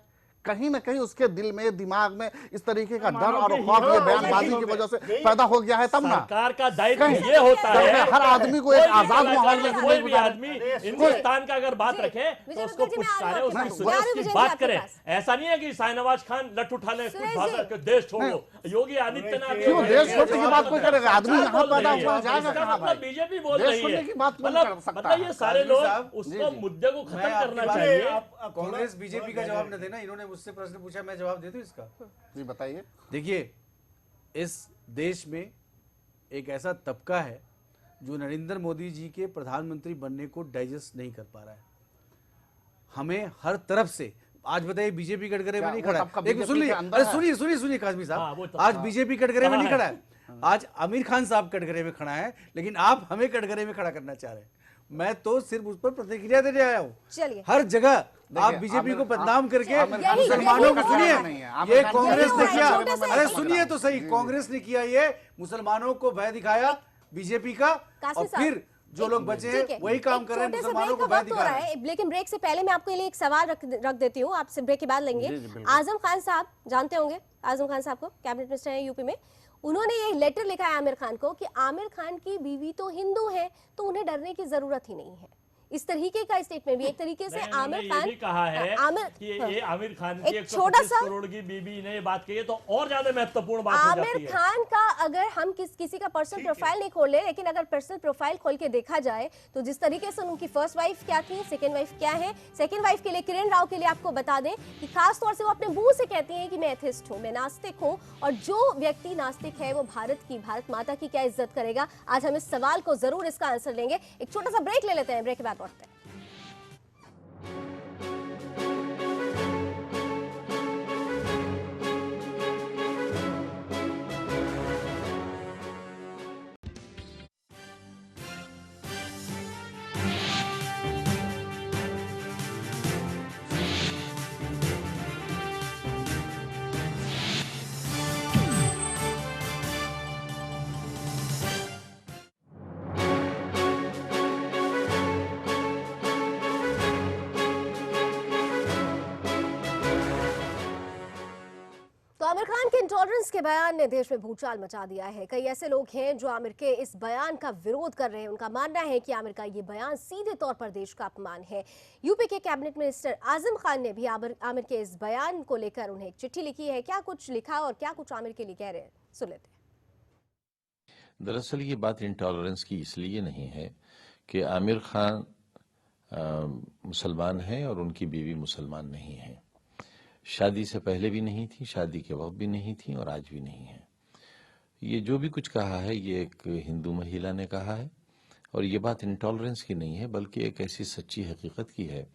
कहीं ना कहीं उसके दिल में, दिमाग में इस तरीके का डर और खौफ ये बयानबाजी की वजह से पैदा हो गया है। तब ना सरकार का दायित्व ये होता है हर आदमी को एक आजाद माहौल में कोई भी आदमी हिंदुस्तान का अगर बात रखे तो उसको पुरस्कारे, उसकी बात करे। ऐसा नहीं है कि शाहनवाज खान लठ उठा ले, देश छोड़ो। योगी आदित्यनाथ क्यों देश छोड़ने की बात कोई करेगा? आदमी यहाँ पैदा हुआ जाएगा कहाँ भाई? बीजेपी बोल रही है, मतलब ये सारे लोग उसको मुद्दे को खत्म करना चाहिए। कांग्रेस बीजेपी का जवाब न देना, इन्होंने मुझसे प्रश्न पूछा, मैं जवाब दे दूं इसका? जी बताइए। देखिए, इस देश में एक ऐसा तबका है जो नरेंद्र मोदी जी के प्रधानमंत्री बनने को डाइजेस्ट नहीं कर पा रहा है। हमें हर तरफ से, आज बताइए बीजेपी कटघरे में नहीं खड़ा है। सुनिए, अरे सुनिए काजमी साहब, आज बीजेपी कटघरे में नहीं खड़ा है, आज आमिर खान साहब कटघरे में खड़ा है, लेकिन आप हमें कटघरे में खड़ा करना चाह रहे हैं। मैं तो सिर्फ उस पर प्रतिक्रिया देने आया हूँ। हर जगह आप बीजेपी को बदनाम करके मुसलमानों को, सुनिए, ये कांग्रेस ने किया, अरे सुनिए तो सही, कांग्रेस ने किया ये, मुसलमानों को भय दिखाया बीजेपी का, और फिर जो लोग बचे हैं वही काम कर रहे हैं, मुसलमानों को भय दिखा रहे हैं। लेकिन ब्रेक से पहले मैं आपके लिए एक सवाल रख देती हूँ, आपसे ब्रेक के बाद लेंगे। आजम खान साहब, जानते होंगे आजम खान साहब को, कैबिनेट मिनिस्टर है यूपी में। उन्होंने ये लेटर लिखा है आमिर खान को कि आमिर खान की बीवी तो हिंदू है तो उन्हें डरने की जरूरत ही नहीं है। इस तरीके का स्टेटमेंट भी एक तरीके से आमिर खान, कहा है कि ये आमिर खान की 125 करोड़ की बीबी ने ये बात कही है तो और ज्यादा महत्वपूर्ण बात हो जाती है। आमिर खान का अगर हम किसी का पर्सनल प्रोफाइल नहीं खोले, लेकिन अगर पर्सनल प्रोफाइल खोल के देखा जाए तो जिस तरीके से उनकी फर्स्ट वाइफ क्या थी, सेकंड वाइफ क्या है, सेकंड वाइफ के लिए किरण राव के लिए आपको बता दें कि खास तौर से वो अपने मुंह से कहती हैं कि मैं एथिस्ट हूं, मैं नास्तिक हूं, और जो व्यक्ति नास्तिक है वो भारत माता की क्या इज्जत करेगा? आज हम इस सवाल को जरूर इसका आंसर लेंगे। एक छोटा सा ब्रेक ले लेते हैं, ब्रेक के बाद लौटते हैं। आमिर खान के इंटॉलरेंस के बयान ने देश में भूचाल मचा दिया है। कई ऐसे लोग हैं जो आमिर के इस बयान का विरोध कर रहे हैं। उनका मानना है कि आमिर का ये बयान सीधे तौर पर देश का अपमान है। यूपी के कैबिनेट मिनिस्टर आजम खान ने भी आमिर के इस बयान को लेकर उन्हें एक चिट्ठी लिखी है। क्या कुछ लिखा और क्या कुछ आमिर के लिए कह रहे हैं, सुन लेते हैं। दरअसल ये बात इंटॉलरेंस की इसलिए नहीं है कि आमिर खान मुसलमान है और उनकी बीवी मुसलमान नहीं है। शादी से पहले भी नहीं थी, शादी के वक्त भी नहीं थी और आज भी नहीं है। ये जो भी कुछ कहा है ये एक हिंदू महिला ने कहा है और ये बात इंटॉलरेंस की नहीं है बल्कि एक ऐसी सच्ची हकीकत की है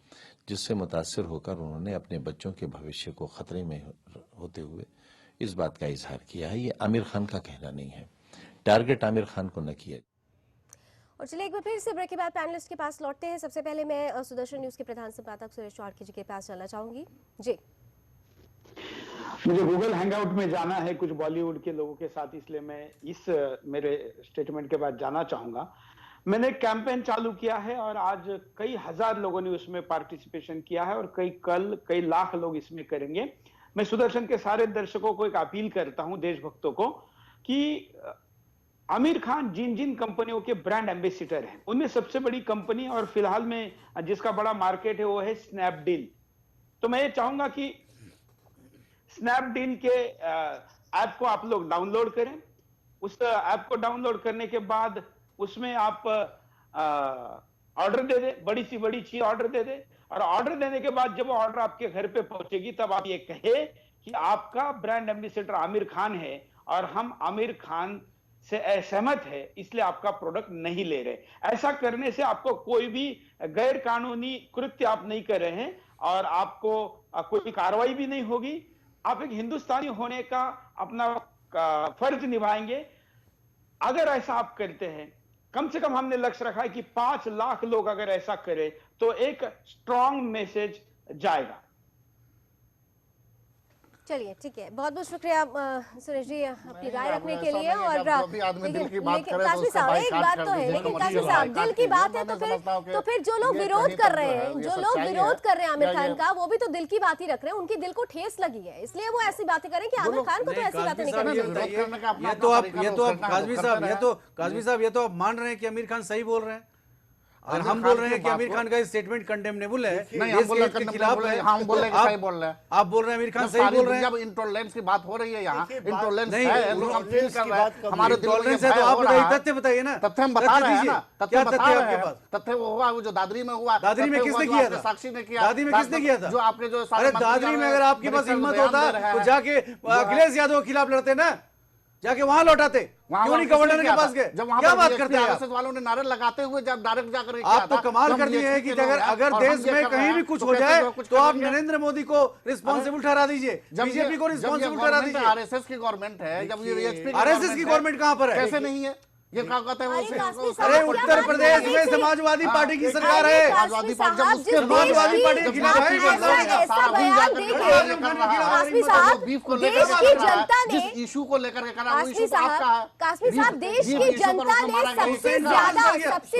जिससे मुतासिर होकर उन्होंने अपने बच्चों के भविष्य को खतरे में होते हुए इस बात का इजहार किया है। ये आमिर खान का कहना नहीं है, टारगेट आमिर खान को न किया। और चलिए एक बार फिर से ब्रेक के बाद पैनलिस्ट के पास लौटते हैं। सबसे पहले मैं सुदर्शन न्यूज के प्रधान संपादक सुरेश चौहान जी के पास चलना चाहूंगी। जी, मुझे गूगल हैंगआउट में जाना है कुछ बॉलीवुड के लोगों के साथ, इसलिए मैं इस मेरे स्टेटमेंट के बाद जाना चाहूंगा। मैंने कैंपेन चालू किया है और आज कई हजार लोगों ने उसमें पार्टिसिपेशन किया है और कई लाख लोग इसमें करेंगे। मैं सुदर्शन के सारे दर्शकों को एक अपील करता हूं, देशभक्तों को, कि आमिर खान जिन जिन कंपनियों के ब्रांड एम्बेसिडर हैं उनमें सबसे बड़ी कंपनी और फिलहाल में जिसका बड़ा मार्केट है वो है स्नैपडील। तो मैं ये चाहूंगा कि स्नैपडील के ऐप को आप लोग डाउनलोड करें, उस ऐप को डाउनलोड करने के बाद उसमें आप ऑर्डर दे दे, बड़ी सी बड़ी चीज ऑर्डर दे दे, और ऑर्डर देने के बाद जब ऑर्डर आपके घर पे पहुंचेगी तब आप ये कहे कि आपका ब्रांड एम्बेसडर आमिर खान है और हम आमिर खान से असहमत है, इसलिए आपका प्रोडक्ट नहीं ले रहे। ऐसा करने से आपको कोई भी गैर कानूनी कृत्य आप नहीं कर रहे हैं और आपको कोई कार्रवाई भी नहीं होगी। आप एक हिंदुस्तानी होने का अपना फर्ज निभाएंगे। अगर ऐसा आप करते हैं, कम से कम हमने लक्ष्य रखा है कि 5 लाख लोग अगर ऐसा करें तो एक स्ट्रॉन्ग मैसेज जाएगा। चलिए ठीक है, बहुत बहुत शुक्रिया सुरेश जी अपनी राय रखने के लिए। और लेकिन कासमी साहब एक बात तो है, लेकिन कासमी साहब दिल की बात है तो फिर जो लोग विरोध कर रहे हैं, जो लोग विरोध कर रहे हैं आमिर खान का, वो भी तो दिल की बात ही रख रहे हैं, उनकी दिल को ठेस लगी है, इसलिए वो ऐसी बातें करें कि आमिर खान को तो ऐसी बातें नहीं करनी चाहिए। ये तो आप कासमी साहब ये तो आप मान रहे हैं कि आमिर खान सही बोल रहे हैं। अगर हम बोल रहे हैं कि आमिर खान का स्टेटमेंट कंडेमनेबल है, नहीं हम बोल रहे हैं खिलाफ है, हम बोल रहे हैं कि सही बोल रहे हैं। आप बोल रहे हैं आमिर खान सही बोल रहे हैं। जब इंटॉलरेंस की बात हो रही है, यहाँ इंटॉलरेंस है, लोग हम फील कर रहे हैं, हमारे इंटॉलरेंस है तो आप बताइए, तथ्य बताइए ना। तथ्य हम बता रहे हैं ना, क्या तथ्य है आपके पास? तथ्य वो हुआ जो दादरी में हुआ। दादरी में किसने किया था? साक्षी ने किया। दादरी में किसने किया था? जो आपके जो अरे दादरी में अगर आपके पास हिम्मत होता तो जाके अखिलेश यादव के खिलाफ लड़ते ना, जाके वहां लौटाते, क्यों नहीं गवर्नर के पास गए? क्या बात करते हैं आप? वालों ने नारे लगाते हुए जब डायरेक्ट जाकर आप तो कमाल कर दिए हैं कि अगर देश में कहीं भी कुछ हो जाए तो आप नरेंद्र मोदी को रिस्पॉन्सिबल ठहरा दीजिए, बीजेपी को रिस्पॉन्सिबल ठहरा दीजिए। आरएसएस की गवर्नमेंट है, जब ये आरएसएस की गवर्नमेंट कहां पर है? कैसे नहीं है? ये क्या कहते हैं? अरे उत्तर प्रदेश में समाजवादी पार्टी की सरकार है, समाजवादी पार्टी जब उसके समाजवादी पार्टी के खिलाफ है। जिस इशू को लेकर के करा वो इशू आपका है। कासमी साहब, देश की जनता ने सबसे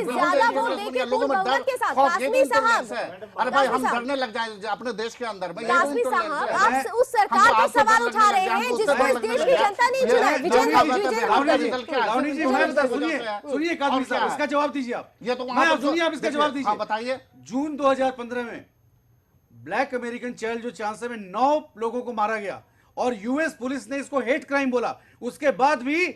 ज्यादा वोट देके लोगों में डर के साथ। कासमी साहब, अरे भाई हम डरने लग जाए अपने देश के अंदर में। कासमी साहब, आप उस सरकार पे सवाल उठा रहे हैं जिसको इस देश की जनता ने चुना है। रावनी जी सुनिए कासमी साहब, इसका जवाब दीजिए आप। ये तो मैं सुनिए, आप इसका जवाब दीजिए। बताइए। जून 2015 में ब्लैक अमेरिकन चाइल्ड जो चांसलर में 9 लोगों को मारा गया और यूएस पुलिस ने इसको हेट क्राइम बोला, उसके बाद भी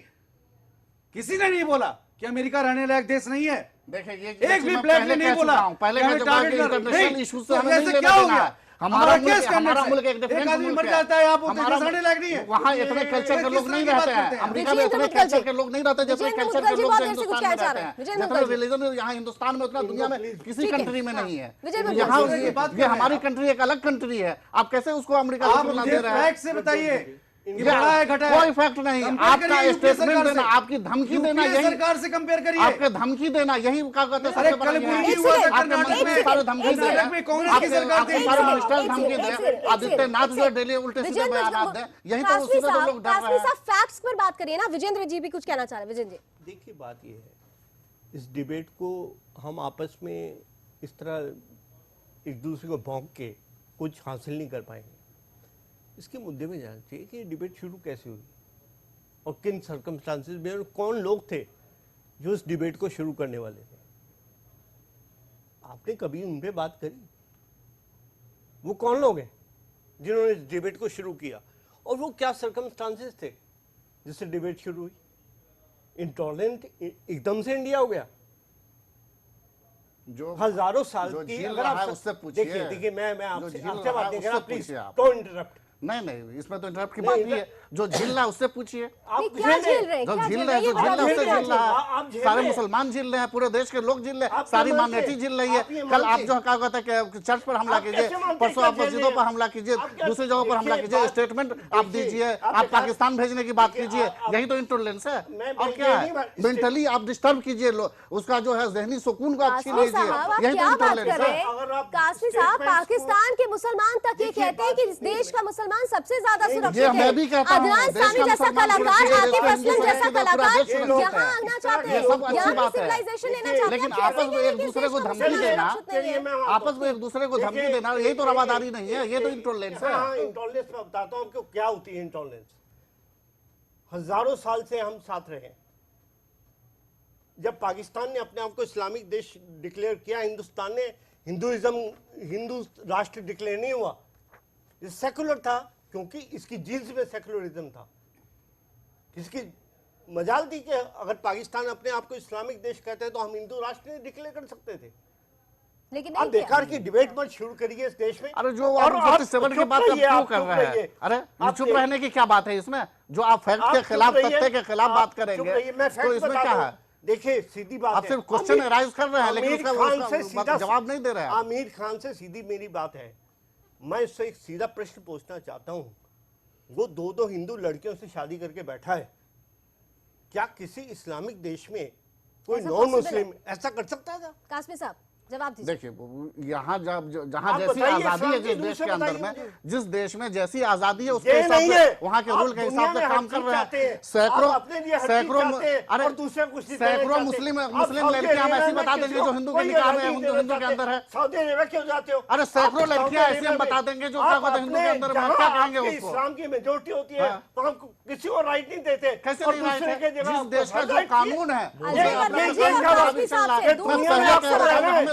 किसी ने नहीं बोला कि अमेरिका रहने लायक देश नहीं है। देखिए एक भी ब्लैक ने नहीं बोला। पहले इंटरनेशनल इशू से हमें नहीं क्या हो गया? हमारा मुल्क एक डिफरेंट मुल्क मर जाता है, आप रहने लायक नहीं है। वहाँ इतने कल्चर के लोग नहीं रहते हैं, अमेरिका में इतने कल्चर के लोग नहीं रहते जितने कल्चर के लोग हिंदुस्तान में रहते हैं। जितना रिलीजन यहाँ हिंदुस्तान में उतना दुनिया में किसी कंट्री में नहीं है। यहाँ ये हमारी कंट्री एक अलग कंट्री है, आप कैसे उसको अमेरिका दे रहे हैं? से बताइए, कोई फैक्ट नहीं। आपका स्टेटमेंट देना, आपकी धमकी देना, यही सरकार से कंपेयर करिए। आपके धमकी देना यही क्या कहते हैं? सारे धमकी दे, आदित्यनाथ जो डेली उल्टे सीधे बयान दे, यही तो लोग डर रहे हैं। फैक्ट्स पर बात करिए ना। विजेंद्र जी भी कुछ कहना चाह रहे हैं। विजेंद्र जी, देखिए बात ये है, इस डिबेट को हम आपस में इस तरह एक दूसरे को भौंक के कुछ हासिल नहीं कर पाएंगे। इसके मुद्दे में जाना चाहिए कि डिबेट शुरू कैसे हुई और किन सर्कमस्टांसेस में और कौन लोग थे जो इस डिबेट को शुरू करने वाले थे। आपने कभी उन पे बात करी? वो कौन लोग हैं जिन्होंने इस डिबेट को शुरू किया और वो क्या सर्कमस्टांसेस थे जिससे डिबेट शुरू हुई? इंटॉलरेंट एकदम से इंडिया हो गया? जो हजारों साल की, अगर आप उससे पूछिए। देखिए मैं आपसे बात नहीं कर रहा, प्लीज डोंट इंटरप्ट। नहीं, इसमें तो इंटरप्ट की बात नहीं है। जो झील रहा है उससे पूछिए। क्या झेल रहे हैं? जो झील रहे हैं, उससे झील रहा है। सारे मुसलमान झील रहे हैं, पूरे देश के लोग झील रहे हैं, सारी माइनॉरिटी झील रही है। कल आप जो क्या कहते हैं कि चर्च पर हमला कीजिए, परसों आप मस्जिदों पर हमला कीजिए, दूसरी जगहों पर हमला कीजिए, स्टेटमेंट आप दीजिए, आप पाकिस्तान भेजने की बात कीजिए, यही तो इंटॉलरेंस है। और क्या है? मेंटली आप डिस्टर्ब कीजिए, उसका जो है जहनी सुकून को आप छीन लीजिए, यही तो इंटॉलरेंस है। कासमी साहब, पाकिस्तान के मुसलमान तक ये कहते हैं कि इस देश का मुसलमान सबसे ज्यादा सुरक्षित है। मैं भी कहता हूं, अदनान सामी जैसा कलाकार, आतिफ असलम जैसा कलाकार यहाँ आना चाहते हैं, यहाँ की सिविलाइजेशन लेना चाहते हैं। लेकिन आपस में एक दूसरे को धमकी देना, आपस में एक दूसरे को धमकी देना, यही तो रवादारी नहीं है, ये तो इंटॉलरेंस है। इंटॉलरेंस मैं बताता हूँ आपको क्या होती है इंटॉलरेंस। हजारों साल से हम साथ रहे। जब पाकिस्तान ने अपने आप को इस्लामिक देश डिक्लेयर किया, हिंदुस्तान ने हिंदू राष्ट्र डिक्लेयर नहीं हुआ। ये सेकुलर था क्योंकि इसकी जीन्स में सेकुलरिज्म था। इसकी मजाल थी कि अगर पाकिस्तान अपने आप को इस्लामिक देश कहते हैं तो हम हिंदू राष्ट्र नहीं डिक्लेयर कर सकते थे। लेकिन आप बेकार की डिबेट मत शुरू करिए इस देश में। अरे जो आप 47 की बात क्यों कर रहे हैं? अरे चुप रहने की क्या बात है इसमें? जो आप फैक्ट के खिलाफ, तथ्य के खिलाफ बात करेंगे तो इसमें क्या है? देखिए सीधी बात, आप सिर्फ क्वेश्चन राइज कर रहे हैं लेकिन उसका जवाब नहीं दे रहे हैं। आमिर खान से सीधी मेरी बात है, मैं इससे एक सीधा प्रश्न पूछना चाहता हूं। वो दो हिंदू लड़कियों से शादी करके बैठा है, क्या किसी इस्लामिक देश में कोई नॉन मुस्लिम ऐसा कर सकता है? कासमी साहब जवाब दीजिए। देखिए यहाँ जहाँ जैसी आजादी है जिस देश के अंदर में, जिस देश में जैसी आजादी है उसके हिसाब से वहाँ के रूल के हिसाब से काम कर रहे हैं। सैकड़ों मुस्लिम लड़कियां हम ऐसी बता देंगे जो हिंदू के निकाह में हिंदू के अंदर है। सऊदी अरेबिया क्यों जाते हो? अरे सैकड़ों लड़कियां ऐसी हम बता देंगे जो हिंदू के अंदर में, क्या कहेंगे उसको? इस्लाम की मेजोरिटी होती है वहाँ किसी को राइट नहीं देते। कैसे नहीं राइट है? जिस देश का जो कानून है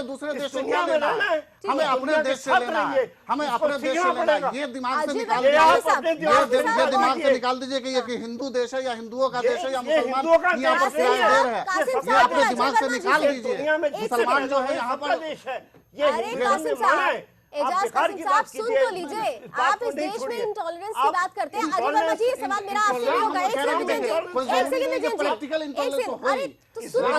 दूसरे देश से क्या लेना है? हमें अपने देश से लेना है, हमें अपने देश से लेना है। ये दिमाग से निकाल दीजिए, ये दिमाग से निकाल दीजिए कि ये हिंदू देश है या हिंदुओं का देश है या मुसलमान यहाँ पर किराएदार है। ये अपने दिमाग से निकाल दीजिए। मुसलमान जो है यहाँ पर एजाज कासिम साहब सुन तो लीजिए, आप इस देश में इंटॉलरेंस की बात करते हैं। अजय वर्मा जी, सवाल मेरा आपसे भी होगा। एक सेकंड सुन तो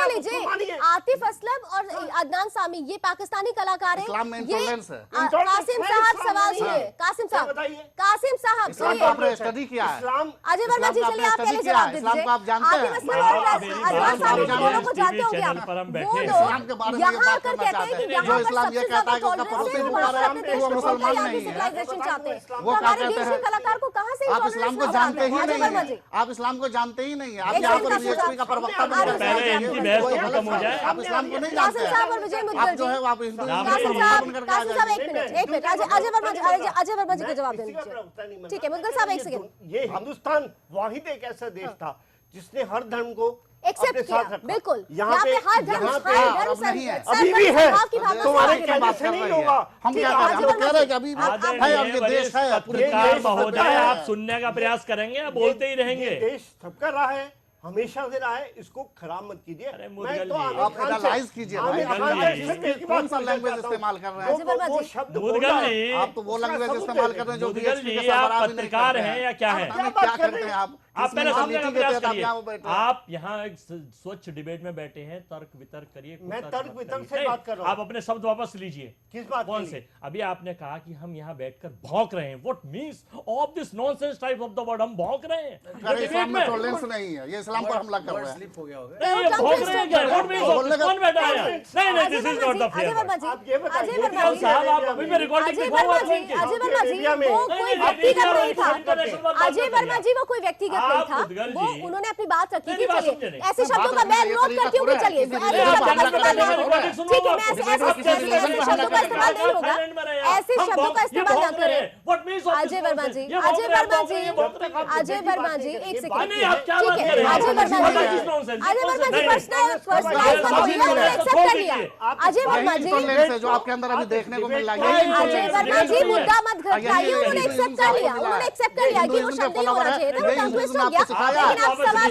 लीजिए। आतिफ असलम और अदनान सामी ये पाकिस्तानी कलाकार हैं। कासिम साहब सवाल सुनिए। कासिम साहब आपने स्टडी किया है? अजय वर्मा जी चलिए आप पहले जवाब दीजिए। आतिफ असलम और अदनान सामी दोनों को जानते होंगे आप। वो लोग यहाँ आकर कहते हैं कि यहाँ पर सबसे ज्यादा मुसलमान नहीं है। चाहते हैं। वो क्या कहते हैं? कलाकार को कहाँ से आप इस्लाम को जानते ही नहीं है। आप इस्लाम को जानते ही नहीं है। आप यहाँ पर बीएचपी का प्रवक्ता बन पहले इनकी बहस तो खत्म हो जाए। आप इस्लाम को नहीं जानते हैं। आप जो है आप हिंदू एक मिनट अजय वर्मा जी को जवाब देने दीजिए। ठीक है मुद्गल साहब एक सेकंड। ये हिंदुस्तान वाहिद एक ऐसा देश था जिसने हर धर्म को एक्सेप्ट किया। बिल्कुल यहाँ पे हर धर्म नहीं है, अभी भी है। तुम्हारे कहने से नहीं होगा। हम क्या कह रहे हैं कि अभी है और ये देश है। पत्रकार महोदय आप सुनने का प्रयास करेंगे या बोलते ही रहेंगे? देश सबका रहा है, हमेशा से रहा है, इसको खराब मत कीजिए। मैं तो आप एनालाइज कीजिए कौन सा लैंग्वेज इस्तेमाल कर रहे हैं। वो शब्द आप तो वो लैंग्वेज इस्तेमाल कर रहे हैं जो बीएचपी के आप पत्रकार हैं या क्या है? क्या करते हैं आप? आप पहले समझने का प्रयास करिए। आप यहाँ एक स्वच्छ डिबेट में बैठे हैं, तर्क वितर्क करिए। मैं तर्क वितर्क से बात कर रहा हूँ। आप अपने शब्द वापस लीजिए। किस बात कौन से? अभी आपने कहा कि हम यहाँ बैठकर भौंक रहे हैं। What means of this nonsense type of the word? हम भौंक रहे हैं। इस्लाम में टॉलरेंस नहीं है, ये इस्लाम पर हमला कर रहे हैं। स्लिप हो गया होगा। ये भौंक रहे हैं क्या? What means? कौन बैठा है? नहीं this is not the fair. साहब आप अभी मैं रिकॉर्डिंग अजय वर्मा जी वो कोई व्यक्तिगत नहीं था। अजय वर्मा जी वो कोई व्यक्तिगत नहीं था। उन्होंने अपनी बात रखी थी। चलिए ऐसे शब्दों का मैं नोट करती हूँ कि चलिए ठीक है, मैं ऐसे शब्दों का इस्तेमाल नहीं होगा। ऐसे शब्दों का इस्तेमाल ना करें। अजय वर्मा जी एक सेकंड ठीक है। अजय वर्मा जी एक्सेप्ट कर लिया। अजय वर्मा जी जो आपके अंदर अभी देखने को मिल रहा है। अजय वर्मा जी मुद्दा मत घटाइए। उन्होंने एक्सेप्ट कर लिया। उन्होंने एक्सेप्ट कर लिया कि वो शब्द नहीं होना चाहिए था, वो कंक्वेस्ट हो गया। लेकिन आप सवाल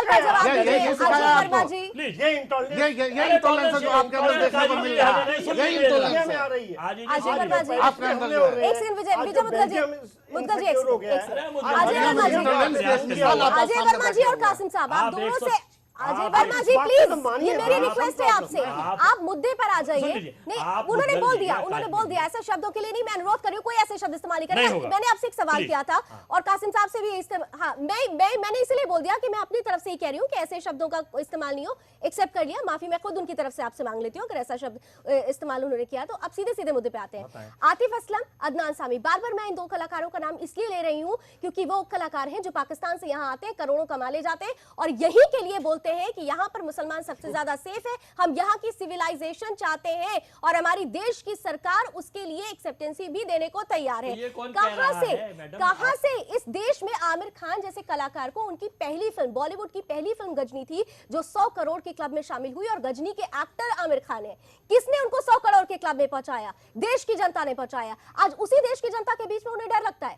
का जवाब दीजिए। अजय वर्मा जी ये इंटॉलरेंस है जो आपके अंदर देखने को मिल रहा है। ये इंटॉलरेंस है अजय वर्मा जी। आपके अंदर जो है। एक सेकंड विजय मुद्गल जी अजय वर्मा जी और कासिम साहब आप दोनों से। अजय वर्मा जी प्लीज, ये मेरी रिक्वेस्ट है आपसे, आप मुद्दे पर आ जाइए। नहीं उन्होंने बोल दिया ऐसे शब्दों के लिए नहीं। मैं अनुरोध कर रही हूँ कोई ऐसे शब्द इस्तेमाल नहीं करें। मैंने आपसे एक सवाल किया था और कासिम साहब से भी हाँ मैंने इसलिए बोल दिया कि मैं अपनी तरफ से ही कह रही हूँ कि ऐसे शब्दों का इस्तेमाल नहीं हो। एक्सेप्ट कर लिया, माफी मैं खुद उनकी तरफ से आपसे मांग लेती हूँ अगर ऐसा शब्द इस्तेमाल उन्होंने किया तो। अब सीधे मुद्दे पे आते हैं। आतिफ असलम, अदनान सामी, बार बार मैं इन दो कलाकारों का नाम इसलिए ले रही हूँ क्योंकि वो कलाकार हैं जो पाकिस्तान से यहाँ आते हैं, करोड़ों कमा ले जाते हैं और यही के लिए बोलते हैं कि यहाँ पर मुसलमान सबसे ज्यादा सेफ है। हम यहाँ की सिविलाइजेशन चाहते हैं और हमारी देश की सरकार उसके लिए एक्सेप्टेंसी भी देने को तैयार है। कहां से इस देश में आमिर खान जैसे कलाकार को उनकी पहली फिल्म, बॉलीवुड की पहली फिल्म गजनी थी जो 100 करोड़ के क्लब में शामिल हुई और गजनी के एक्टर आमिर खान है। किसने उनको 100 करोड़ के क्लब में पहुंचाया? देश की जनता ने पहुंचाया। आज उसी देश की जनता के बीच में उन्हें डर लगता है।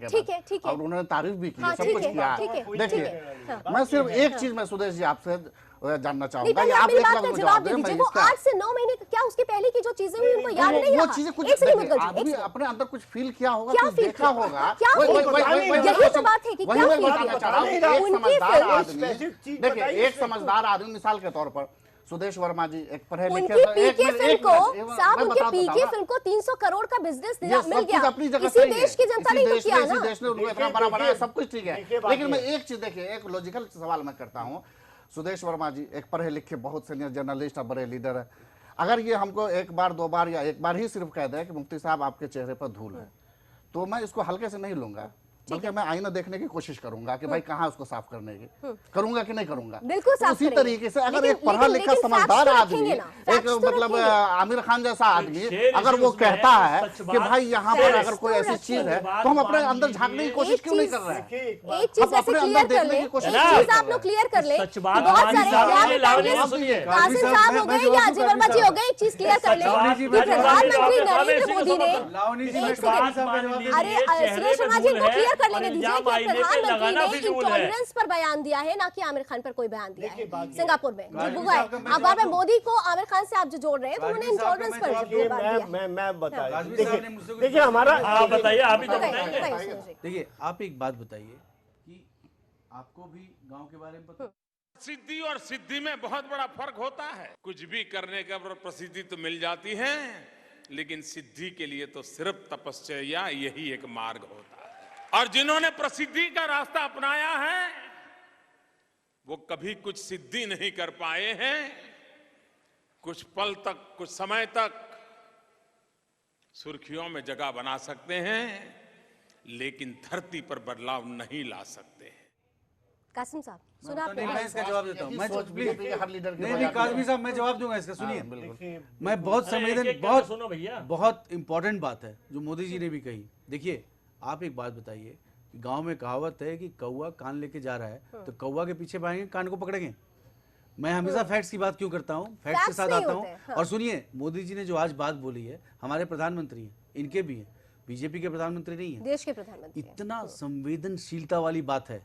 के ठीक बाद। है, ठीक है। और उन्होंने तारीफ भी की, हाँ, सब ठीक कुछ है, किया। ठीक है, ठीक देखिए, है। हाँ। मैं सिर्फ एक चीज मैं सुदेश जी आपसे जानना नहीं, चाहूंगा। पहले या आप आप मेरी एक बात लाख का में जवाब दे दें, दीजिए। मैं वो इसका- 8 से 9 महीने क्या उसके पहले की जो चीजें हुई उनको याद नहीं वो रहा? चीजें कुछ एक सेकंड मुद्गल जी, आदमी एक सेकंड। अपने अंदर कुछ फील किया होगा, क्या कुछ फील देखा किया? होगा। क्या वही- फील वही- किया? वही- वही- यही तो बात है कि वही क्या मैं फील बताना किया? चाह रहा हूँ। उनकी एक समझदार फिल्म- आदमी, देखिए एक समझदार आदमी, मिसाल के तौर पर सुदेश वर्मा जी एक पढ़े लिखे, उनकी पीके फिल्म को साहब, मैं उनके बताता हूँ पीके ना। फिल्म को 300 करोड़ का बिजनेस ये मिल सब कुछ गया। अपनी जगह इसी सही है। देश की जनता ने इसी तो देश किया ने- इसी ना। देश ने उनको इतना बड़ा बनाया, सब कुछ ठीक है। लेकिन मैं एक चीज देखिए, एक लॉजिकल सवाल मैं करता हूँ। सुदेश वर्मा जी एक पढ़े लिखे बहुत सीनियर जर्नलिस्ट और बड़े लीडर है। अगर ये हमको एक बार दो बार या एक बार ही सिर्फ कह दे कि मुफ्ती साहब आपके चेहरे पर धूल है, तो मैं इसको हल्के से नहीं लूंगा, बल्कि मैं आईना देखने की कोशिश करूंगा कि भाई कहाँ उसको साफ करने की, करूंगा कि नहीं करूंगा। बिल्कुल साफ उसी करेंगे। तरीके से अगर लेकिन- एक पढ़ा लिखा लेकिन समझदार facts तो आदमी, रखेंगे ना, एक facts तो मतलब रखेंगे। आमिर खान जैसा आदमी शेर अगर वो issues में कहता है सच कि बात- भाई यहाँ पर facts अगर कोई तो ऐसी रखेंगे। चीज है बात तो हम अपने मान अंदर झांकने की कोशिश एक क्यों नहीं चीज- कर रहे हैं? एक चीज हम वैसे अपने अंदर क्लियर कर देखने ले, की कोशिश एक नहीं चीज कर आप रहे लोग हैं। क्लियर कर ले सच कि बात बहुत मान सारे साहब, यहाँ ये पे लावणी कांग्रेस- सुनिए। कासिम साहब हो गए या अजय वर्मा जी हो गए, एक चीज क्लियर कर ले कि प्रधानमंत्री नरेंद्र मोदी ने एक सेकंड, अरे सुरेश शर्मा जी इनको क्लियर कर लेने दीजिए कि प्रधानमंत्री ने इंटॉलरेंस पर बयान दिया है, ना कि आमिर खान पर कोई बयान दिया है। सिंगापुर में जो हुआ है, अब बार मोदी को आमिर खान से आप जो जोड़ रहे हैं तो उन्होंने इंटॉलरेंस पर बात दिया है। मैं बता राजवीर देखिए साहब ने मुझसे कुछ देखिए हमारा हाँ बताइए, आप ही तो बताइए, बताएंगे। बताइए सुरेश जी। देखिए, आप एक बात बताइए कि आपको भी गांव के बारे में पता? सिद्धि और सिद्धि में बहुत बड़ा फर्क होता है। कुछ भी करने के बाद प्रसिद्धि तो मिल जाती है, लेकिन सिद्धि के लिए तो सिर्फ तपस्या यही एक मार्ग होता है। और जिन्होंने प्रसिद्धि का रास्ता अपनाया है वो कभी कुछ सिद्धि नहीं कर पाए हैं। कुछ पल तक, कुछ समय तक सुर्खियों में जगह बना सकते हैं, लेकिन धरती पर बदलाव नहीं ला सकते हैं। कासिम साहब सुना नहीं, मैं इसका जवाब देता हूँ। मैं सोच बीजेपी के हर लीडर की नहीं, वजह से- काजमी साहब मैं जवाब दूंगा इसका, सुनिए। देखिए मैं बहुत अरे एक-एक संवेदन, करके सुनो भैया। बहुत इंपॉर्टेंट बात है जो मोदी जी ने भी कही। देखिए, आप एक बात बताइए, गांव में कहावत है कि कौवा कान लेके जा रहा है तो कौवा के पीछे पाएंगे, कान को पकड़ेंगे। मैं हमेशा फैक्ट्स की बात क्यों करता हूँ, फैक्ट्स के Facts साथ नहीं आता होते हैं, हूँ। हाँ। और सुनिए, मोदी जी ने जो आज बात बोली है, हमारे प्रधानमंत्री हैं, इनके भी हैं, बीजेपी के प्रधानमंत्री नहीं है। देश के प्रधानमंत्री हैं। इतना संवेदनशीलता वाली बात है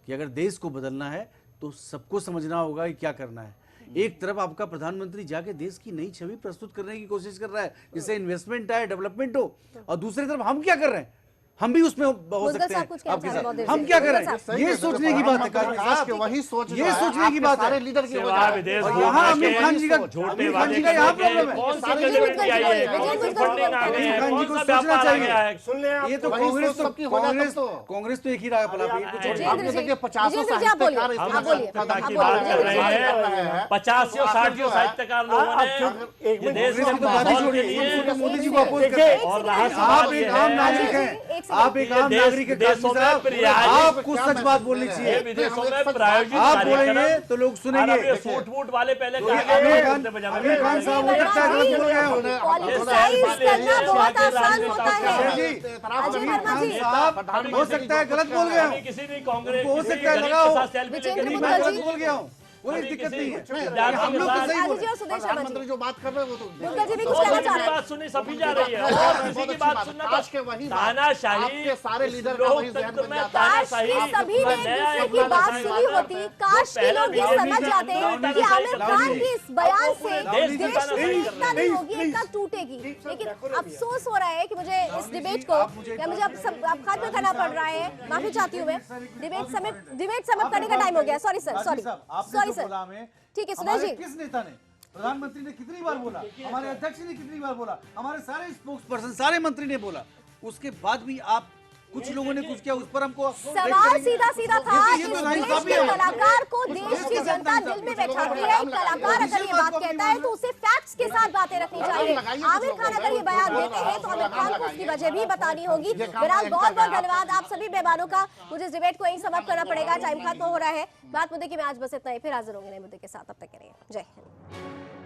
कि अगर देश को बदलना है तो सबको समझना होगा कि क्या करना है। एक तरफ आपका प्रधानमंत्री जाके देश की नई छवि प्रस्तुत करने की कोशिश कर रहा है जिससे इन्वेस्टमेंट आए, डेवलपमेंट हो, और दूसरी तरफ हम क्या कर रहे हैं, हम भी उसमें हो मुद्गल सकते साहब कुछ हैं कहना आपके चाह रहे हैं, साथ। बहुत हम देर क्या से। कर रहे मुद्गल हैं, साहब। ये सोचने की बात है काजमी आज के साहब, वही सोच ये जो है, सोचने की आपके बात सारे है। लीडर की सिवा वजह है। विदेश और घूमने यहाँ के आमिर खान जी का, झूठे आमिर खान वादे जी का यहाँ करने के प्रॉब्लम है। कौन सी सारे गड़बड़ी लीडर आई है, विजय कौन सी मुद्गल फंडिंग आ गई है, आमिर खान जी कौन को सा सोचना व्यापार आ चाहिए। गया है। सुन ले आप ये तो वही कांग्रेस सोच सबकी हो जाए कांग्रेस तब तो। कांग्रेस तो एक ही राह पर आप कुछ और विजेंद्र आपने जी, देखिए 50 विजेंद्र जी, आप बोलिए, साहित्यकार आप इसमें बोलिए, खत्म आप की बोलिए, बात कर विजेंद्र रहे जी, आप हैं, 50 60 साहित्यकार लोगों ने एक ये मिनट देश कांग्रेस के की तो बात ही माहौल के छोड़िए, लिए मोदी जी को अपोज देखिए, करते हैं। और रहा एक सवाल आप ये एक आम है नागरिक हैं, एक सेकंड। आप एक आम ये नागरिक हैं देशों काजमी में साहब, प्रायोजित- आपको सच बात बोलनी ये चाहिए। विदेशों में प्रायोजित आप कार्यक्रम बोलेंगे तो लोग सुनेंगे। और अब ये सूट वूट वाले पहले आमिर खान साहब हो सकता है गलत बोल गए हो। पॉलिटिसाइज करना बहुत आसान होता है। जी, अजय वर्मा जी, साहब हो सकता है गलत बोल गए हो, किसी भी कांग्रेस हो किसी सकता है गरीब लगा के हो। साथ सेल्फी विजेंद्र लेके मैं मुद्गल गलत जी, बोल गया हूँ, कोई अभी दिक्कत किसी नहीं है। विद्यार्थी हम के लोग तो साथ- सही राजू बोल जी और सुदेश शर्मा जी, प्रधानमंत्री जो बात कर रहे हैं वो तो मुद्गल जी भी कुछ कहना और चाह किसी रहे हैं। बात सुनी सभी जा रही है और किसी की बात सुनना आज के वही बात, तानाशाही आपके सारे लीडर का वही जहन लोकतंत्र बन में जाता है। काश तानाशाही कि सभी ने एक नया दूसरे एक की बात तानाशाही सुनी वादा होती, काश कि लोग ये समझ जाते कि आमिर खान की इस बयान से देश में एकता नहीं होगी, एकता टूटेगी। लेकिन अफसोस हो रहा है कि मुझे इस डिबेट को, या मुझे अब सब अब खत्म करना पड़ रहा है, माफी चाहती हूँ मैं। डिबेट सबमिट करने का टाइम हो गया। Sorry sir, sorry sorry sir. ठीक है सुदेश जी, किस नेता ने, प्रधानमंत्री ने कितनी बार बोला, हमारे अध्यक्ष ने कितनी बार बोला, हमारे सारे स्पोक्स पर्सन, सारे मंत्री ने बोला, उसके बाद भी आप कुछ लोगों ने कुछ किया, उस पर हमको सवाल सीधा सीधा था। ये इस तो देश नाइंसाफी के है। कलाकार को देश की जनता दिल में बैठाती है। एक कलाकार अगर ये बात कहता है तो उसे फैक्ट्स के साथ बातें रखनी चाहिए। आमिर खान अगर ये बयान देते हैं तो आमिर खान को उसकी वजह भी बतानी होगी। बहरहाल बहुत बहुत धन्यवाद आप सभी मेहमानों का। मुझे इस डिबेट को यहीं समाप्त करना पड़ेगा, टाइम खत्म हो रहा है। बात मुद्दे की मैं आज बस इतना ही, फिर हाजिर होंगे नए मुद्दे के साथ। तब तक के लिए जय हिंद।